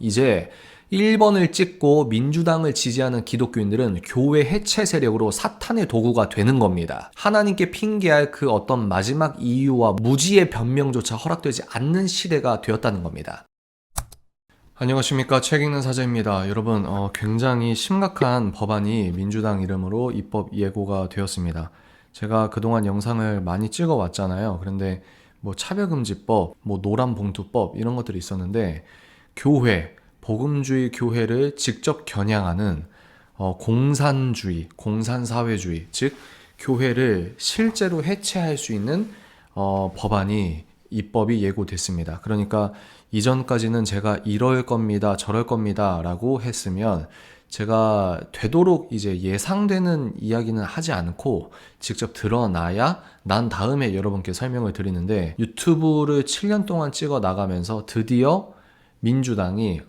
이제 1번을 찍고 민주당을 지지하는 기독교인들은 교회 해체 세력으로 사탄의 도구가 되는 겁니다. 하나님께 핑계할 그 어떤 마지막 이유와 무지의 변명조차 허락되지 않는 시대가 되었다는 겁니다. 안녕하십니까, 책 읽는 사자입니다. 여러분, 굉장히 심각한 법안이 민주당 이름으로 입법 예고가 되었습니다. 제가 그동안 영상을 많이 찍어 왔잖아요. 그런데 차별금지법, 노란봉투법 이런 것들이 있었는데, 교회, 복음주의 교회를 직접 겨냥하는 공산주의, 공산사회주의, 즉 교회를 실제로 해체할 수 있는 법안이 입법이 예고됐습니다. 그러니까 이전까지는 제가 이럴 겁니다, 저럴 겁니다 라고 했으면 제가 되도록 이제 예상되는 이야기는 하지 않고 직접 드러나야 난 다음에 여러분께 설명을 드리는데, 유튜브를 7년 동안 찍어 나가면서 드디어 민주당이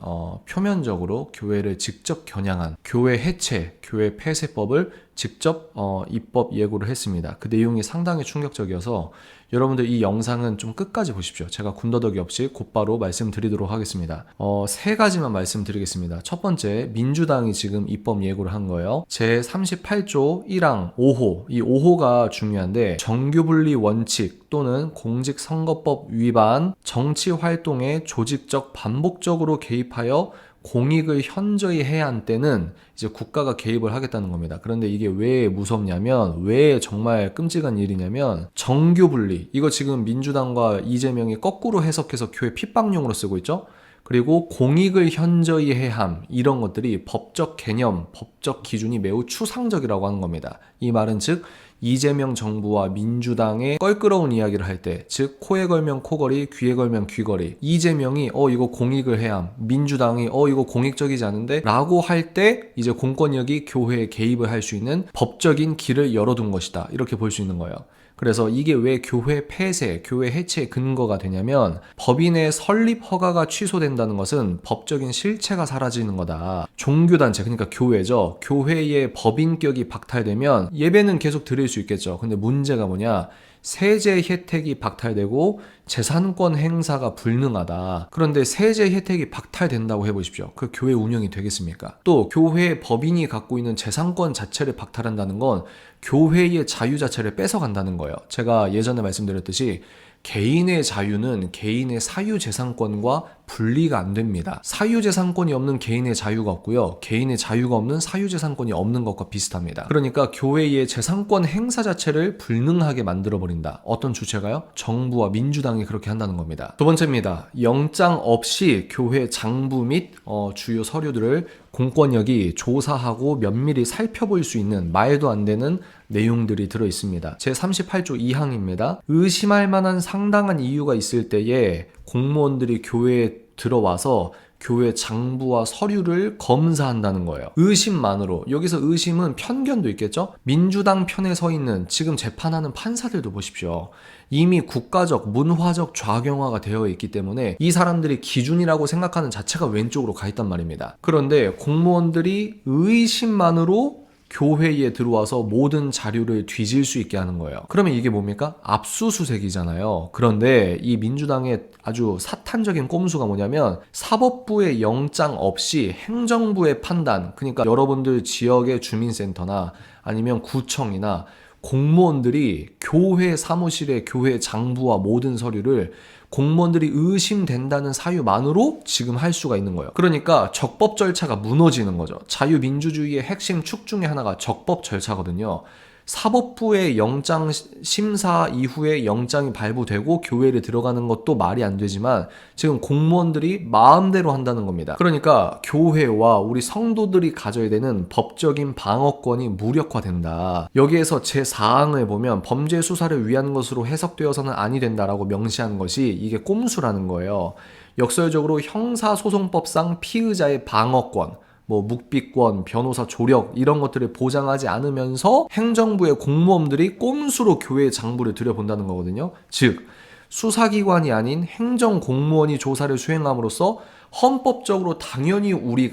표면적으로 교회를 직접 겨냥한 교회 해체, 교회 폐쇄법을 직접 입법 예고를 했습니다. 그 내용이 상당히 충격적이어서 여러분들 이 영상은 좀 끝까지 보십시오. 제가 군더더기 없이 곧바로 말씀드리도록 하겠습니다. 세 가지만 말씀드리겠습니다. 첫 번째, 민주당이 지금 입법 예고를 한 거예요. 제38조 1항 5호, 이 5호가 중요한데, 정규분리 원칙 또는 공직선거법 위반, 정치활동에 조직적 반복적으로 개입하여 공익을 현저히 해한 때는 이제 국가가 개입을 하겠다는 겁니다. 그런데 이게 왜 무섭냐면, 왜 정말 끔찍한 일이냐면, 정규분리, 이거 지금 민주당과 이재명이 거꾸로 해석해서 교회 핍박용으로 쓰고 있죠. 그리고 공익을 현저히 해함, 이런 것들이 법적 개념, 법적 기준이 매우 추상적이라고 하는 겁니다. 이 말은 즉 이재명 정부와 민주당의 껄끄러운 이야기를 할 때, 즉 코에 걸면 코걸이, 귀에 걸면 귀걸이, 이재명이 이거 공익을 해야 함, 민주당이 이거 공익적이지 않은데 라고 할 때 이제 공권력이 교회에 개입을 할 수 있는 법적인 길을 열어둔 것이다, 이렇게 볼 수 있는 거예요. 그래서 이게 왜 교회 폐쇄, 교회 해체의 근거가 되냐면, 법인의 설립 허가가 취소된다는 것은 법적인 실체가 사라지는 거다. 종교단체, 그러니까 교회죠. 교회의 법인격이 박탈되면 예배는 계속 드릴 수 있겠죠. 근데 문제가 뭐냐? 세제 혜택이 박탈되고 재산권 행사가 불능하다. 그런데 세제 혜택이 박탈된다고 해보십시오. 그 교회 운영이 되겠습니까? 또 교회 법인이 갖고 있는 재산권 자체를 박탈한다는 건 교회의 자유 자체를 뺏어간다는 거예요. 제가 예전에 말씀드렸듯이 개인의 자유는 개인의 사유재산권과 분리가 안 됩니다. 사유재산권이 없는 개인의 자유가 없고요, 개인의 자유가 없는 사유재산권이 없는 것과 비슷합니다. 그러니까 교회의 재산권 행사 자체를 불능하게 만들어버린다. 어떤 주체가요? 정부와 민주당이 그렇게 한다는 겁니다. 두 번째입니다. 영장 없이 교회 장부 및 주요 서류들을 공권력이 조사하고 면밀히 살펴볼 수 있는 말도 안 되는 내용들이 들어있습니다. 제38조 2항입니다. 의심할 만한 상당한 이유가 있을 때에 공무원들이 교회에 들어와서 교회 장부와 서류를 검사한다는 거예요. 의심만으로. 여기서 의심은 편견도 있겠죠? 민주당 편에 서 있는 지금 재판하는 판사들도 보십시오. 이미 국가적, 문화적 좌경화가 되어 있기 때문에 이 사람들이 기준이라고 생각하는 자체가 왼쪽으로 가 있단 말입니다. 그런데 공무원들이 의심만으로 교회에 들어와서 모든 자료를 뒤질 수 있게 하는 거예요. 그러면 이게 뭡니까? 압수수색이잖아요. 그런데 이 민주당의 아주 사탄적인 꼼수가 뭐냐면, 사법부의 영장 없이 행정부의 판단, 그러니까 여러분들 지역의 주민센터나 아니면 구청이나 공무원들이 교회 사무실에 교회 장부와 모든 서류를 공무원들이 의심된다는 사유만으로 지금 할 수가 있는 거예요. 그러니까 적법 절차가 무너지는 거죠. 자유민주주의의 핵심 축 중에 하나가 적법 절차거든요. 사법부의 영장 심사 이후에 영장이 발부되고 교회를 들어가는 것도 말이 안 되지만 지금 공무원들이 마음대로 한다는 겁니다. 그러니까 교회와 우리 성도들이 가져야 되는 법적인 방어권이 무력화된다. 여기에서 제4항을 보면 범죄 수사를 위한 것으로 해석되어서는 아니 된다라고 명시한 것이 이게 꼼수라는 거예요. 역설적으로 형사소송법상 피의자의 방어권, 묵비권, 변호사 조력 이런 것들을 보장하지 않으면서 행정부의 공무원들이 꼼수로 교회의 장부를 들여본다는 거거든요. 즉 수사기관이 아닌 행정공무원이 조사를 수행함으로써 헌법적으로 당연히 우리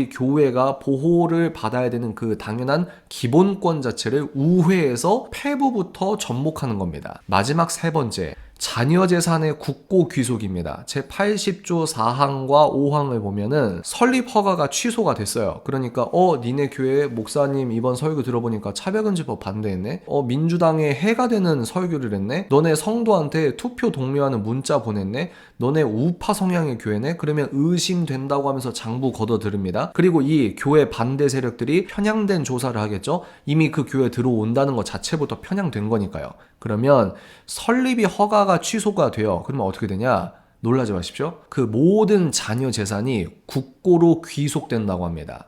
교회가 보호를 받아야 되는 그 당연한 기본권 자체를 우회해서 폐부부터 접목하는 겁니다. 마지막 세 번째, 자녀 재산의 국고 귀속입니다. 제80조 4항과 5항을 보면은 설립 허가가 취소가 됐어요. 그러니까 니네 교회 목사님 이번 설교 들어보니까 차별금지법 반대했네. 민주당에 해가 되는 설교를 했네. 너네 성도한테 투표 독려하는 문자 보냈네. 너네 우파 성향의 교회네. 그러면 의심된다고 하면서 장부 걷어들입니다. 그리고 이 교회 반대 세력들이 편향된 조사를 하겠죠. 이미 그 교회 들어온다는 것 자체부터 편향된 거니까요. 그러면 설립이 허가가 취소가 돼요. 그러면 어떻게 되냐? 놀라지 마십시오. 그 모든 자녀 재산이 국고로 귀속된다고 합니다.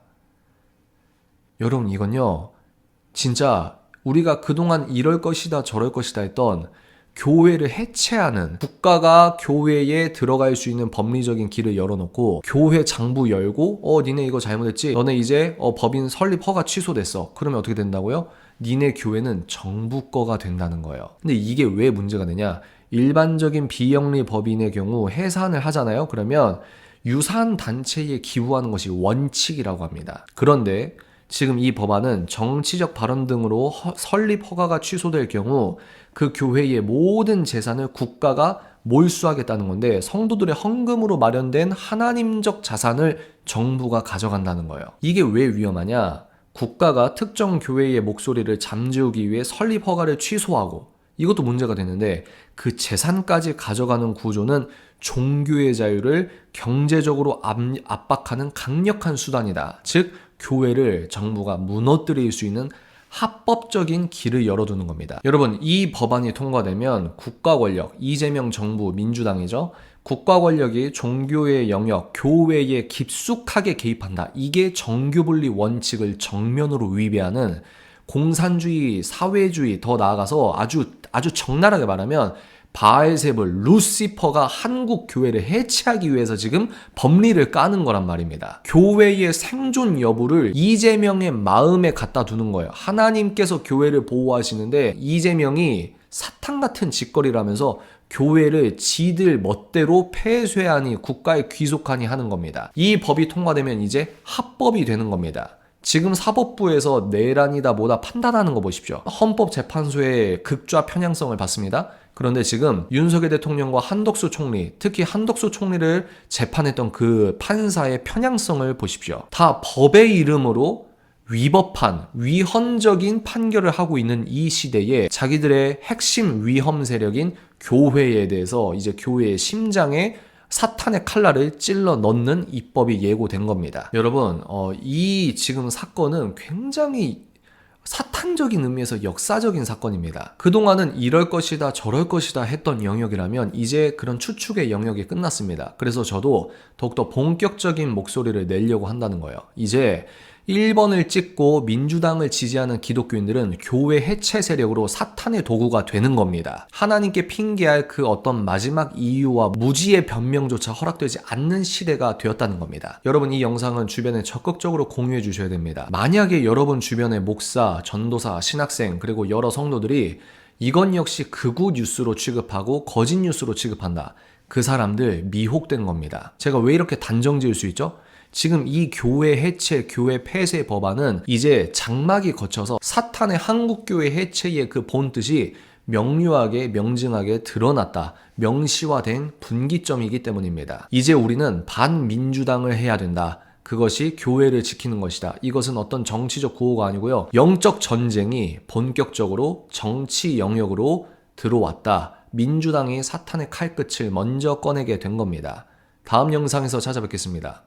여러분, 이건요, 진짜 우리가 그동안 이럴 것이다 저럴 것이다 했던 교회를 해체하는, 국가가 교회에 들어갈 수 있는 법리적인 길을 열어놓고 교회 장부 열고 니네 이거 잘못했지? 너네 이제 법인 설립 허가 취소됐어. 그러면 어떻게 된다고요? 니네 교회는 정부 거가 된다는 거예요. 근데 이게 왜 문제가 되냐? 일반적인 비영리 법인의 경우 해산을 하잖아요. 그러면 유사한 단체에 기부하는 것이 원칙이라고 합니다. 그런데 지금 이 법안은 정치적 발언 등으로 설립 허가가 취소될 경우 그 교회의 모든 재산을 국가가 몰수하겠다는 건데, 성도들의 헌금으로 마련된 하나님적 자산을 정부가 가져간다는 거예요. 이게 왜 위험하냐? 국가가 특정 교회의 목소리를 잠재우기 위해 설립 허가를 취소하고, 이것도 문제가 되는데, 그 재산까지 가져가는 구조는 종교의 자유를 경제적으로 압박하는 강력한 수단이다. 즉 교회를 정부가 무너뜨릴 수 있는 합법적인 길을 열어두는 겁니다. 여러분, 이 법안이 통과되면 국가 권력, 이재명 정부 민주당이죠. 국가 권력이 종교의 영역, 교회에 깊숙하게 개입한다. 이게 정교분리 원칙을 정면으로 위배하는 공산주의, 사회주의, 더 나아가서 아주 적나라하게 말하면 바알세불, 루시퍼가 한국 교회를 해체하기 위해서 지금 법리를 까는 거란 말입니다. 교회의 생존 여부를 이재명의 마음에 갖다 두는 거예요. 하나님께서 교회를 보호하시는데 이재명이 사탄 같은 짓거리라면서 교회를 지들 멋대로 폐쇄하니, 국가에 귀속하니 하는 겁니다. 이 법이 통과되면 이제 합법이 되는 겁니다. 지금 사법부에서 내란이다 뭐다 판단하는 거 보십시오. 헌법재판소의 극좌 편향성을 봤습니다. 그런데 지금 윤석열 대통령과 한덕수 총리, 특히 한덕수 총리를 재판했던 그 판사의 편향성을 보십시오. 다 법의 이름으로 위법한, 위헌적인 판결을 하고 있는 이 시대에 자기들의 핵심 위험 세력인 교회에 대해서 이제 교회의 심장에 사탄의 칼날을 찔러 넣는 입법이 예고된 겁니다. 여러분, 이 지금 사건은 굉장히 사탄적인 의미에서 역사적인 사건입니다. 그동안은 이럴 것이다 저럴 것이다 했던 영역이라면 이제 그런 추측의 영역이 끝났습니다. 그래서 저도 더욱더 본격적인 목소리를 내려고 한다는 거예요. 이제 1번을 찍고 민주당을 지지하는 기독교인들은 교회 해체 세력으로 사탄의 도구가 되는 겁니다. 하나님께 핑계할 그 어떤 마지막 이유와 무지의 변명조차 허락되지 않는 시대가 되었다는 겁니다. 여러분, 이 영상은 주변에 적극적으로 공유해 주셔야 됩니다. 만약에 여러분 주변에 목사, 전도사, 신학생, 그리고 여러 성도들이 이건 역시 극우 뉴스로 취급하고 거짓 뉴스로 취급한다. 그 사람들 미혹된 겁니다. 제가 왜 이렇게 단정 지을 수 있죠? 지금 이 교회 해체, 교회 폐쇄 법안은 이제 장막이 거쳐서 사탄의 한국교회 해체의 그 본뜻이 명료하게 명징하게 드러났다. 명시화된 분기점이기 때문입니다. 이제 우리는 반민주당을 해야 된다. 그것이 교회를 지키는 것이다. 이것은 어떤 정치적 구호가 아니고요. 영적 전쟁이 본격적으로 정치 영역으로 들어왔다. 민주당이 사탄의 칼끝을 먼저 꺼내게 된 겁니다. 다음 영상에서 찾아뵙겠습니다.